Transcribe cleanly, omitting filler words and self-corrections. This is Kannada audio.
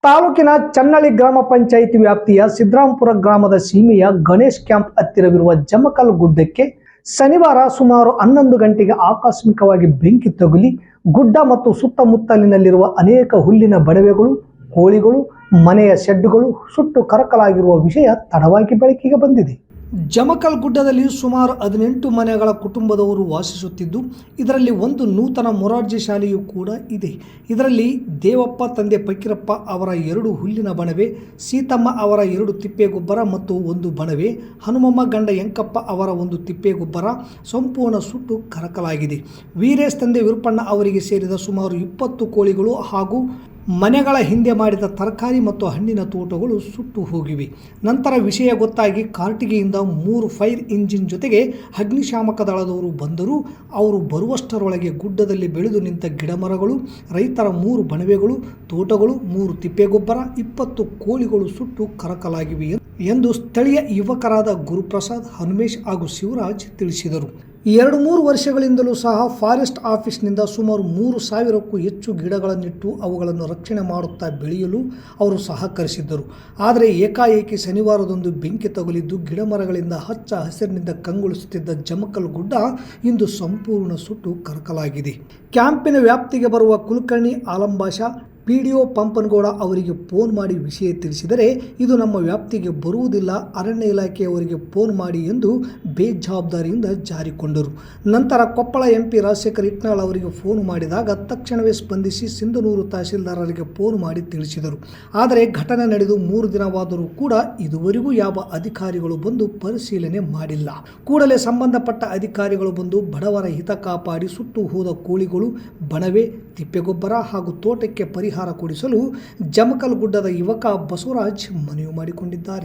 ತಾಲೂಕಿನ ಚನ್ನಳ್ಳಿ ಗ್ರಾಮ ಪಂಚಾಯಿತಿ ವ್ಯಾಪ್ತಿಯ ಸಿದ್ದರಾಮಪುರ ಗ್ರಾಮದ ಸೀಮೆಯ ಗಣೇಶ್ ಕ್ಯಾಂಪ್ ಹತ್ತಿರವಿರುವ ಜಮಕಲ್ ಗುಡ್ಡಕ್ಕೆ ಶನಿವಾರ ಸುಮಾರು 11 ಗಂಟೆಗೆ ಆಕಸ್ಮಿಕವಾಗಿ ಬೆಂಕಿ ತಗುಲಿ ಗುಡ್ಡ ಮತ್ತು ಸುತ್ತಮುತ್ತಲಿನಲ್ಲಿರುವ ಅನೇಕ ಹುಲ್ಲಿನ ಬಣವೆಗಳು, ಕೋಳಿಗಳು, ಮನೆಯ ಶೆಡ್ಡುಗಳು ಸುಟ್ಟು ಕರಕಲಾಗಿರುವ ವಿಷಯ ತಡವಾಗಿ ಬೆಳಕಿಗೆ ಬಂದಿದೆ. ಜಮಕಲ್ ಗುಡ್ಡದಲ್ಲಿ ಸುಮಾರು 18 ಮನೆಗಳ ಕುಟುಂಬದವರು ವಾಸಿಸುತ್ತಿದ್ದು, ಇದರಲ್ಲಿ ಒಂದು ನೂತನ ಮೊರಾರ್ಜಿ ಶಾಲೆಯೂ ಕೂಡ ಇದೆ. ಇದರಲ್ಲಿ ದೇವಪ್ಪ ತಂದೆ ಫಕೀರಪ್ಪ ಅವರ 2 ಹುಲ್ಲಿನ ಬಣವೆ, ಸೀತಮ್ಮ ಅವರ 2 ತಿಪ್ಪೆಗೊಬ್ಬರ ಮತ್ತು 1 ಬಣವೆ, ಹನುಮಮ್ಮ ಗಂಡ ಎಂಕಪ್ಪ ಅವರ 1 ತಿಪ್ಪೆಗೊಬ್ಬರ ಸಂಪೂರ್ಣ ಸುಟ್ಟು ಕರಕಲಾಗಿದೆ. ವೀರೇಶ್ ತಂದೆ ವಿರುಪಣ್ಣ ಅವರಿಗೆ ಸೇರಿದ ಸುಮಾರು 20 ಕೋಳಿಗಳು ಹಾಗೂ ಮನೆಗಳ ಹಿಂದೆ ಮಾಡಿದ ತರಕಾರಿ ಮತ್ತು ಹಣ್ಣಿನ ತೋಟಗಳು ಸುಟ್ಟು ಹೋಗಿವೆ. ನಂತರ ವಿಷಯ ಗೊತ್ತಾಗಿ ಕಾರ್ಟಿಗೆಯಿಂದ 3 ಫೈರ್ ಇಂಜಿನ್ ಜೊತೆಗೆ ಅಗ್ನಿಶಾಮಕ ದಳದವರು ಬಂದರೂ ಅವರು ಬರುವಷ್ಟರೊಳಗೆ ಗುಡ್ಡದಲ್ಲಿ ಬೆಳೆದು ನಿಂತ ಗಿಡಮರಗಳು, ರೈತರ 3 ಬಣವೆಗಳು, ತೋಟಗಳು, 3 ತಿಪ್ಪೆಗೊಬ್ಬರ, 20 ಕೋಳಿಗಳು ಸುಟ್ಟು ಕರಕಲಾಗಿವೆ ಎಂದು ಸ್ಥಳೀಯ ಯುವಕರಾದ ಗುರುಪ್ರಸಾದ್, ಹನುಮೇಶ್ ಹಾಗೂ ಶಿವರಾಜ್ ತಿಳಿಸಿದರು. 2-3 ವರ್ಷಗಳಿಂದಲೂ ಸಹ ಫಾರೆಸ್ಟ್ ಆಫೀಸ್ನಿಂದ ಸುಮಾರು 3,000ಕ್ಕೂ ಹೆಚ್ಚು ಗಿಡಗಳನ್ನಿಟ್ಟು ಅವುಗಳನ್ನು ರಕ್ಷಣೆ ಮಾಡುತ್ತಾ ಬೆಳೆಯಲು ಅವರು ಸಹಕರಿಸಿದ್ದರು. ಆದರೆ ಏಕಾಏಕಿ ಶನಿವಾರದಂದು ಬೆಂಕಿ ತಗುಲಿದ್ದು ಗಿಡಮರಗಳಿಂದ ಹಚ್ಚ ಹಸಿರಿನಿಂದ ಕಂಗೊಳಿಸುತ್ತಿದ್ದ ಜಮಕಲ್ ಗುಡ್ಡ ಇಂದು ಸಂಪೂರ್ಣ ಸುಟ್ಟು ಕರಕಲಾಗಿದೆ. ಕ್ಯಾಂಪಿನ ವ್ಯಾಪ್ತಿಗೆ ಬರುವ ಕುಲಕರ್ಣಿ ಆಲಂಬಾಷಾ ಪಿಡಿಒ ಪಂಪನಗೌಡ ಅವರಿಗೆ ಫೋನ್ ಮಾಡಿ ವಿಷಯ ತಿಳಿಸಿದರೆ, ಇದು ನಮ್ಮ ವ್ಯಾಪ್ತಿಗೆ ಬರುವುದಿಲ್ಲ, ಅರಣ್ಯ ಇಲಾಖೆಯವರಿಗೆ ಫೋನ್ ಮಾಡಿ ಎಂದು ಬೇಜವಾಬ್ದಾರಿಯಿಂದ ಜಾರಿಕೊಂಡರು. ನಂತರ ಕೊಪ್ಪಳ ಎಂಪಿ ರಾಜಶೇಖರ್ ಇಟ್ನಾಳ್ ಅವರಿಗೆ ಫೋನ್ ಮಾಡಿದಾಗ ತಕ್ಷಣವೇ ಸ್ಪಂದಿಸಿ ಸಿಂಧನೂರು ತಹಸೀಲ್ದಾರರಿಗೆ ಫೋನ್ ಮಾಡಿ ತಿಳಿಸಿದರು. ಆದರೆ ಘಟನೆ ನಡೆದು 3 ದಿನವಾದರೂ ಕೂಡ ಇದುವರೆಗೂ ಯಾವ ಅಧಿಕಾರಿಗಳು ಬಂದು ಪರಿಶೀಲನೆ ಮಾಡಿಲ್ಲ. ಕೂಡಲೇ ಸಂಬಂಧಪಟ್ಟ ಅಧಿಕಾರಿಗಳು ಬಂದು ಬಡವರ ಹಿತ ಕಾಪಾಡಿ ಸುಟ್ಟು ಹೋದ ಕೋಳಿಗಳು, ಬಣವೆ, ತಿಪ್ಪೆಗೊಬ್ಬರ ಹಾಗೂ ತೋಟಕ್ಕೆ ಪರಿಹಾರ ಕೊಡಿಸಲು ಜಮಕಲ್ ಗುಡ್ಡದ ಯುವಕ ಬಸವರಾಜ್ ಮನವಿ ಮಾಡಿಕೊಂಡಿದ್ದಾರೆ.